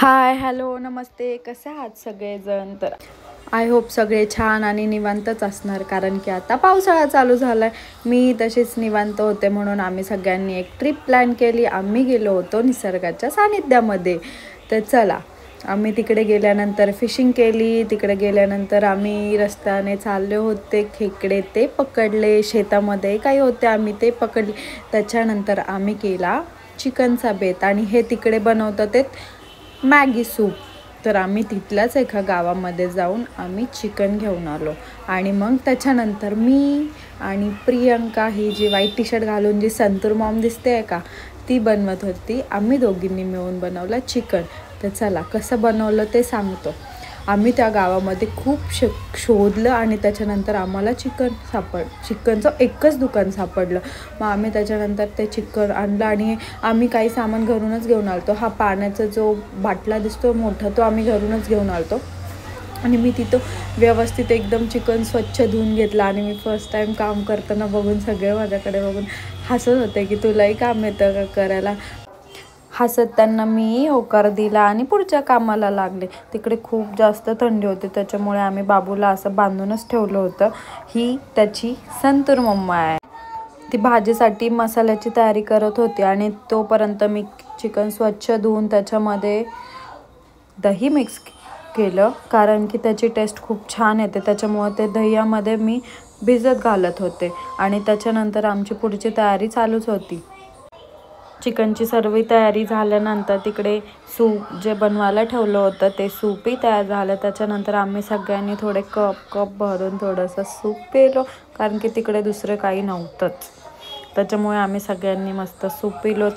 हाय, hello, नमस्ते. कसे आहात सगळेजण? तर आय होप सगळे छान आणि निवांतच असणार, कारण की आता पावसाळा चालू झाला आहे. मी तशीच निवांत होते म्हणून आम्ही सगळ्यांनी एक ट्रिप प्लॅन केली. आम्ही गेलो होतो निसर्गाच्या सानिध्यामध्ये. तर चला, आम्ही तिकडे गेल्यानंतर फिशिंग केली. तिकडे गेल्यानंतर आम्ही रस्त्याने चालले होते. खेकडे ते पकडले. शेतामध्ये काही होते आम्ही ते पकडले. त्याच्यानंतर आम्ही केला चिकनचा बेत आणि हे तिकडे बनवतात ते मॅगी सूप. तर आम्ही तिथल्याच एका गावामध्ये जाऊन आम्ही चिकन घेऊन आलो आणि मग त्याच्यानंतर मी आणि प्रियंका ही जी व्हाईट टी शर्ट घालून जी संतूर मॉम दिसते आहे का, ती बनवत होती. आम्ही दोघींनी मिळून बनवलं चिकन. तर चला कसं बनवलं ते सांगतो. आम्ही त्या गावामध्ये खूप शोधलं आणि त्याच्यानंतर आम्हाला चिकनचं एकच दुकान सापडलं. मग आम्ही त्याच्यानंतर ते चिकन आणलं आणि आम्ही काही सामान घरूनच घेऊन आलतो. हा पाण्याचा जो बाटला दिसतो मोठा, तो आम्ही घरूनच घेऊन आलतो. आणि मी तिथं व्यवस्थित एकदम चिकन स्वच्छ धुवून घेतलं. आणि मी फर्स्ट टाईम काम करताना बघून सगळे माझ्याकडे बघून हसत होते की तुलाही काम येतं का करायला. हसत त्यांना मी होकार दिला आणि पुढच्या कामाला लागले. तिकडे खूप जास्त थंडी होती, त्याच्यामुळे आम्ही बाबूला असं बांधूनच ठेवलं होतं. ही त्याची संतूर मम्मा आहे. ती भाजीसाठी मसाल्याची तयारी करत होती आणि तोपर्यंत मी चिकन स्वच्छ धुवून त्याच्यामध्ये दही मिक्स केलं, कारण की त्याची टेस्ट खूप छान येते. त्याच्यामुळे ते दह्यामध्ये मी भिजत घालत होते आणि त्याच्यानंतर आमची पुढची तयारी चालूच होती. चिकनची सर्व तयारी झाल्यानंतर तिकडे सूप जे बनवायला ठेवलं होतं ते सूपही तयार झालं. त्याच्यानंतर आम्ही सगळ्यांनी थोडे कप भरून थोडंसं सूप पिलो, कारण की तिकडे दुसरं काही नव्हतंच. त्याच्यामुळे आम्ही सगळ्यांनी मस्त सूप पिलो.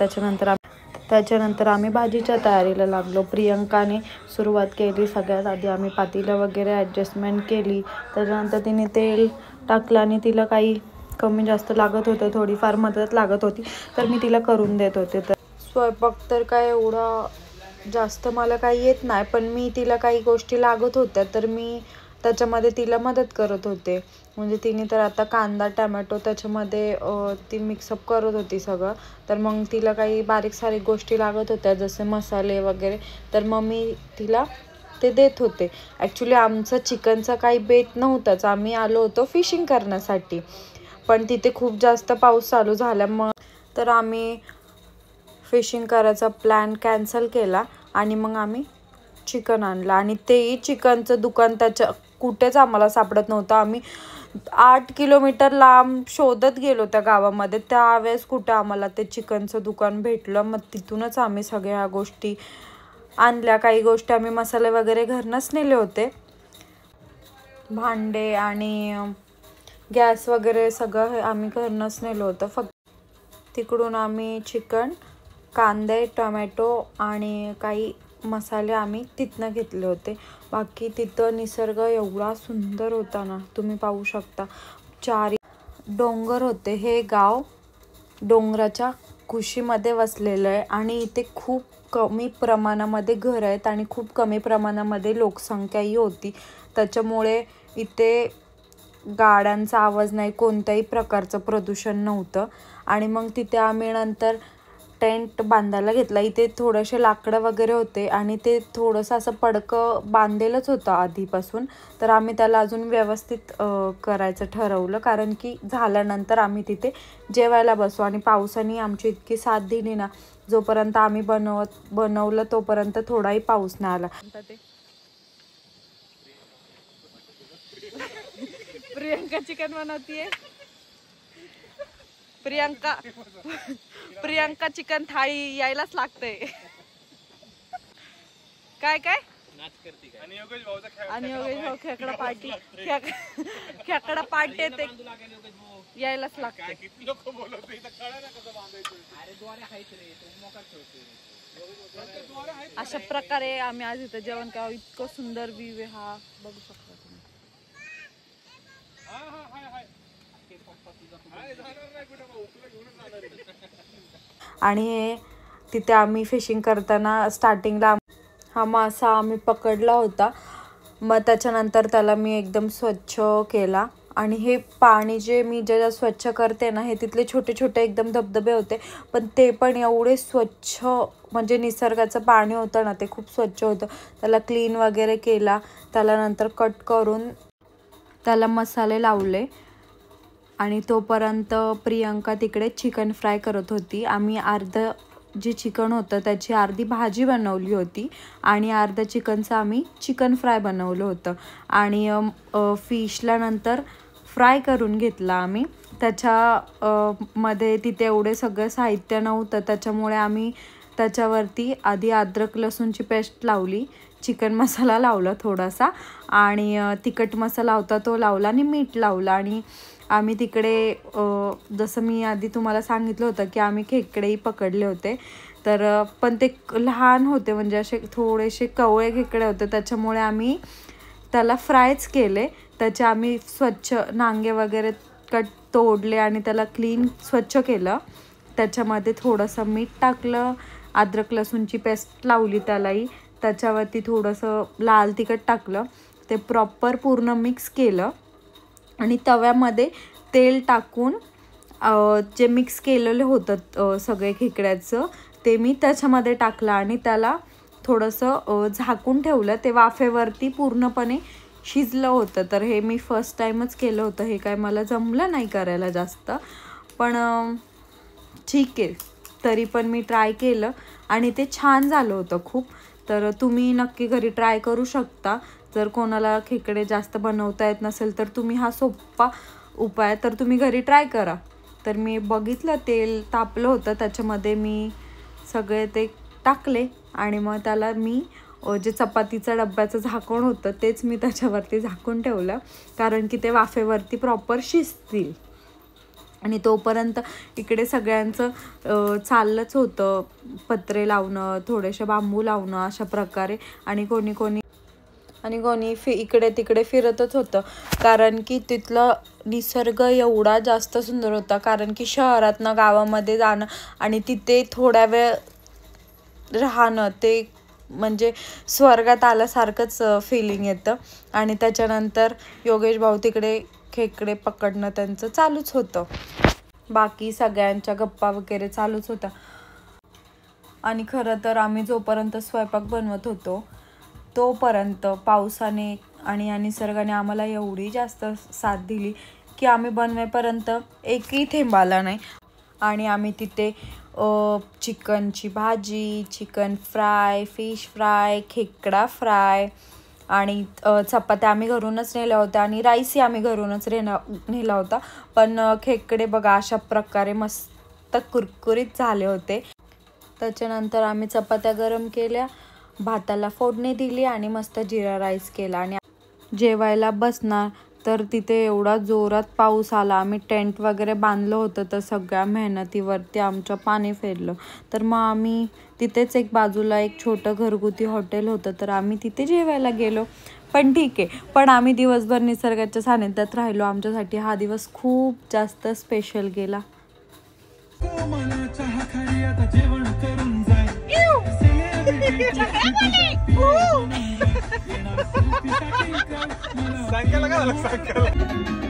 त्याच्यानंतर आम्ही भाजीच्या तयारीला लागलो. प्रियंकाने सुरुवात केली. सगळ्यात आधी आम्ही पातेलं वगैरे ॲडजस्टमेंट केली. त्याच्यानंतर तिने तेल टाकलं आणि तिला काही कमी जास्त लागत होतं, थोडीफार मदत लागत होती, तर मी तिला करून देत होते. तर स्वयंपाक तर काय एवढा जास्त मला काही येत नाही, पण मी तिला काही गोष्टी लागत होत्या तर मी त्याच्यामध्ये तिला मदत करत होते. म्हणजे तिने तर आता कांदा टमॅटो त्याच्यामध्ये ती मिक्सअप करत होती सगळं. तर मग तिला काही बारीक सारीक गोष्टी लागत होत्या जसे मसाले वगैरे, तर मग मी तिला ते देत होते. ॲक्च्युली आमचं चिकनचा काही बेत नव्हताच, आम्ही आलो होतो फिशिंग करण्यासाठी. पण तिथे खूप जास्त पाऊस चालू झाला, मग तर आम्ही फिशिंग करायचा प्लॅन कॅन्सल केला आणि मग आम्ही चिकन आणलं. आणि तेही चिकनचं दुकान त्याच्या कुठेच आम्हाला सापडत नव्हतं. आम्ही 8 किलोमीटर लांब शोधत गेलो त्या गावामध्ये, त्यावेळेस कुठं आम्हाला ते चिकनचं दुकान भेटलं. मग तिथूनच आम्ही सगळ्या गोष्टी आणल्या. काही गोष्टी आम्ही मसाले वगैरे घरनंच नेले होते, भांडे आणि गॅस वगैरे सगळं आम्ही घरनंच नेलं होतं. फक्त तिकडून आम्ही चिकन, कांदे, टोमॅटो आणि काही मसाले आम्ही तिथनं घेतले होते. बाकी तिथं निसर्ग एवढा सुंदर होता ना, तुम्ही पाहू शकता. 4 डोंगर होते. हे गाव डोंगराच्या कुशीमध्ये वसलेलं आहे आणि इथे खूप कमी प्रमाणामध्ये घर आहेत आणि खूप कमी प्रमाणामध्ये लोकसंख्याही होती. त्याच्यामुळे इथे गाड्यांचा आवाज नाही, कोणत्याही प्रकारचं प्रदूषण नव्हतं. आणि मग तिथे आम्ही नंतर टेंट बांधायला घेतला. इथे थोडेसे लाकडं वगैरे होते आणि ते थोडंसं असं पडकं बांधलेलंच होतं आधीपासून. तर आम्ही त्याला अजून व्यवस्थित करायचं ठरवलं, कारण की झाल्यानंतर आम्ही तिथे जेवायला बसू. आणि पावसाने आमची इतकी साथ दिली ना, जोपर्यंत आम्ही बनवलं तोपर्यंत थोडाही पाऊस नाही आला. प्रियंका चिकन बनवतीये. प्रियंका चिकन थाळी यायलाच लागतंय. काय काय आणि योगेश भाऊ खेकडा पार्टी येते, यायलाच लागतंय. अशा प्रकारे आम्ही आज इथं जेवण केलं. इतकं सुंदर व्ह्यू आहे हा, बघू शकता तुम्ही. आणि हे तिथे आम्ही फिशिंग करताना स्टार्टिंगला हा मासा आम्ही पकडला होता. मग त्याच्यानंतर त्याला मी एकदम स्वच्छ केला आणि हे पाणी जे मी जेव्हा स्वच्छ करते ना, हे तिथले छोटे छोटे एकदम धबधबे होते, पण ते पण एवढे स्वच्छ, म्हणजे निसर्गाचं पाणी होतं ना ते खूप स्वच्छ होतं. त्याला क्लीन वगैरे केला, त्याला नंतर कट करून त्याला मसाले लावले आणि तोपर्यंत प्रियंका तिकडे चिकन फ्राय करत होती. आम्ही अर्धं जे चिकन होतं त्याची अर्धी भाजी बनवली होती आणि अर्धं चिकनचं आम्ही चिकन फ्राय बनवलं होतं. आणि फिशला नंतर फ्राय करून घेतला आम्ही. मध्ये तिथे एवढे सगळं साहित्य नव्हतं, त्याच्यामुळे आम्ही त्याच्यावरती आधी अद्रक लसूणची पेस्ट लावली, चिकन मसाला लावला थोडासा, आणि तिखट मसाला होता तो लावला आणि मीठ लावलं. आणि आम्ही तिकडे जसं मी आधी तुम्हाला सांगितलं होतं की आम्ही खेकडेही पकडले होते, तर पण ते लहान होते, म्हणजे असे थोडेसे कवळे खेकडे होते, त्याच्यामुळे आम्ही त्याला फ्रायच केले. त्याचे आम्ही स्वच्छ नांगे वगैरे तोडले आणि त्याला क्लीन स्वच्छ केलं. त्याच्यामध्ये थोडंसं मीठ टाकलं, अद्रक लसूणची पेस्ट लावली त्यालाही, त्याच्यावरती थोडंसं लाल तिखट टाकलं, ते प्रॉपर पूर्ण मिक्स केलं आणि तव्यामध्ये तेल टाकून जे मिक्स केलेलं होतं सगळे खेकड्याचं ते मी त्याच्यामध्ये टाकलं आणि त्याला थोडंसं झाकून ठेवलं. ते वाफेवरती पूर्णपणे शिजलं होतं. तर हे मी फर्स्ट टाईमच केलं होतं, हे काय मला जमलं नाही करायला जास्त, पण ठीक आहे, तरी पण मी ट्राय केलं आणि ते छान झालं होतं खूप. तर तुम्ही नक्की घरी ट्राय करू शकता. जर कोणाला खेकडे जास्त बनवता येत नसेल तर तुम्ही हा सोपा उपाय तर तुम्ही घरी ट्राय करा. तर मी बघितलं तेल तापलं होतं, त्याच्यामध्ये मी सगळे ते टाकले आणि मग त्याला मी जे चपातीचं डब्याचं झाकण होतं तेच मी त्याच्यावरती झाकून ठेवलं, कारण की ते वाफेवरती प्रॉपर शिजतील. आणि तोपर्यंत इकडे सगळ्यांचं चाललंच होतं, पत्रे लावणं, थोडेसे बांबू लावणं अशा प्रकारे, आणि कोणी इकडे तिकडे फिरतच होतं, कारण की तिथलं निसर्ग एवढा जास्त सुंदर होता. कारण की शहरातनं गावामध्ये जाणं आणि तिथे थोड्या वेळ राहणं ते म्हणजे स्वर्गात आल्यासारखंच फिलिंग येतं. आणि त्याच्यानंतर योगेश भाऊ तिकडे खेकडे पकडणं त्यांचं चालूच होतं, बाकी सगळ्यांच्या गप्पा वगैरे चालूच होत्या. आणि खरं तर आम्ही जोपर्यंत स्वयंपाक बनवत होतो तोपर्यंत पावसाने आणि या निसर्गाने आम्हाला एवढी जास्त साथ दिली की आम्ही बनवेपर्यंत एकही थेंब आला नाही. आणि आम्ही तिथे चिकनची भाजी, चिकन फ्राय, फिश फ्राय, खेकडा फ्राय आणि चपात्या आम्ही घरूनच नेल्या होत्या आणि राईसही आम्ही घरूनच नेला होता. पण खेकडे बघा अशा प्रकारे मस्त कुरकुरीत झाले होते. त्याच्यानंतर आम्ही चपात्या गरम केल्या, भाताला फोडणी दिली आणि मस्त जिरा राईस केला. आणि जेवायला बसणार तर तिथे एवढा जोरात पाऊस आला. आम्ही टेंट वगैरे बांधलं होतं, तर सगळ्या मेहनतीवरती आमचं पाणी फेरलं. तर मग आम्ही तिथेच एक बाजूला एक छोटं घरगुती हॉटेल होतं, तर आम्ही तिथे जेवायला गेलो. पण ठीक आहे, पण आम्ही दिवसभर निसर्गाच्या सानिध्यात राहिलो. आमच्यासाठी हा दिवस खूप जास्त स्पेशल गेला. सांगायला